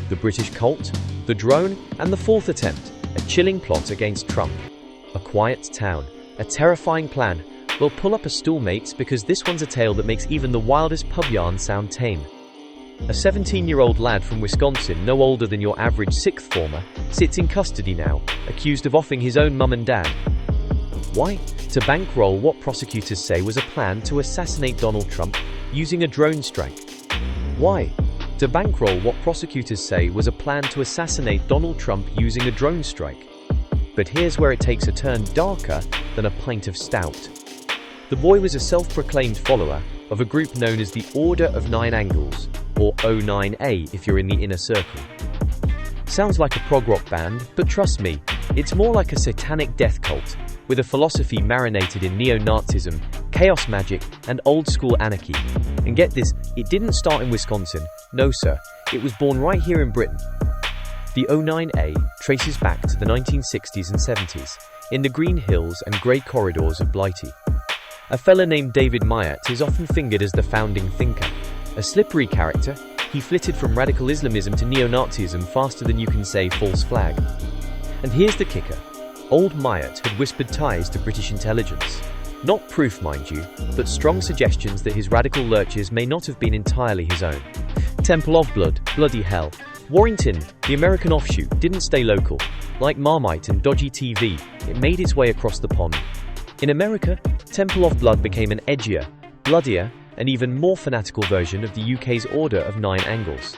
the British cult, the drone, and the fourth attempt, a chilling plot against Trump. A quiet town, a terrifying plan. Well, pull up a stool, mates, because this one's a tale that makes even the wildest pub yarn sound tame. A 17-year-old lad from Wisconsin, no older than your average sixth former, sits in custody now, accused of offing his own mum and dad. Why? To bankroll what prosecutors say was a plan to assassinate Donald Trump using a drone strike. Why? To bankroll what prosecutors say was a plan to assassinate Donald Trump using a drone strike. But here's where it takes a turn darker than a pint of stout. The boy was a self-proclaimed follower of a group known as the Order of Nine Angles, or O9A if you're in the inner circle. Sounds like a prog rock band, but trust me, it's more like a satanic death cult, with a philosophy marinated in neo-Nazism, chaos magic, and old-school anarchy. And get this, it didn't start in Wisconsin. No sir, it was born right here in Britain. The O9A traces back to the 1960s and 70s, in the green hills and grey corridors of Blighty. A fella named David Myatt is often fingered as the founding thinker. A slippery character, he flitted from radical Islamism to neo-Nazism faster than you can say false flag. And here's the kicker. Old Myatt had whispered ties to British intelligence. Not proof, mind you, but strong suggestions that his radical lurches may not have been entirely his own. Temple of Blood, bloody hell. Warrington, the American offshoot, didn't stay local. Like Marmite and dodgy TV, it made its way across the pond. In America, Temple of Blood became an edgier, bloodier, and even more fanatical version of the UK's Order of Nine Angles.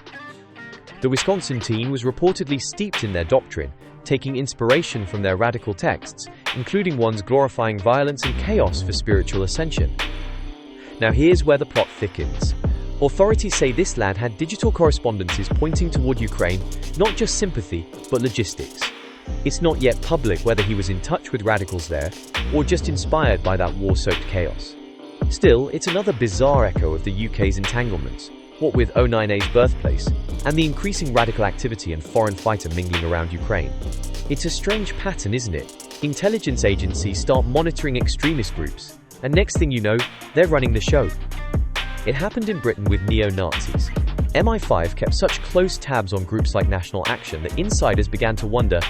The Wisconsin teen was reportedly steeped in their doctrine, taking inspiration from their radical texts, including ones glorifying violence and chaos for spiritual ascension. Now here's where the plot thickens. Authorities say this lad had digital correspondences pointing toward Ukraine, not just sympathy, but logistics. It's not yet public whether he was in touch with radicals there, or just inspired by that war-soaked chaos. Still, it's another bizarre echo of the UK's entanglements, what with O9A's birthplace, and the increasing radical activity and foreign fighter mingling around Ukraine. It's a strange pattern, isn't it? Intelligence agencies start monitoring extremist groups, and next thing you know, they're running the show. It happened in Britain with neo-Nazis. MI5 kept such close tabs on groups like National Action that insiders began to wonder,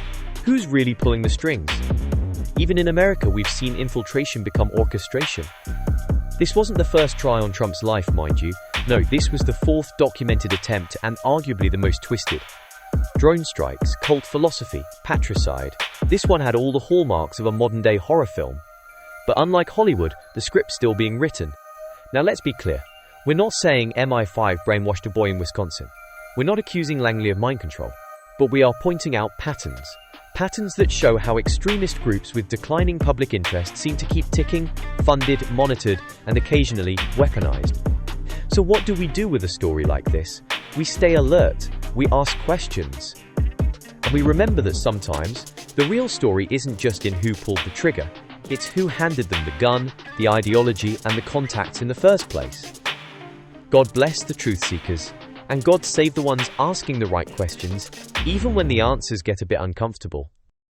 who's really pulling the strings? Even in America, we've seen infiltration become orchestration. This wasn't the first try on Trump's life, mind you. No, this was the fourth documented attempt and arguably the most twisted. Drone strikes, cult philosophy, patricide. This one had all the hallmarks of a modern-day horror film. But unlike Hollywood, the script's still being written. Now let's be clear. We're not saying MI5 brainwashed a boy in Wisconsin. We're not accusing Langley of mind control. But we are pointing out patterns. Patterns that show how extremist groups with declining public interest seem to keep ticking, funded, monitored, and occasionally weaponized. So what do we do with a story like this? We stay alert, we ask questions. And we remember that sometimes, the real story isn't just in who pulled the trigger, it's who handed them the gun, the ideology, and the contacts in the first place. God bless the truth seekers, and God save the ones asking the right questions, even when the answers get a bit uncomfortable.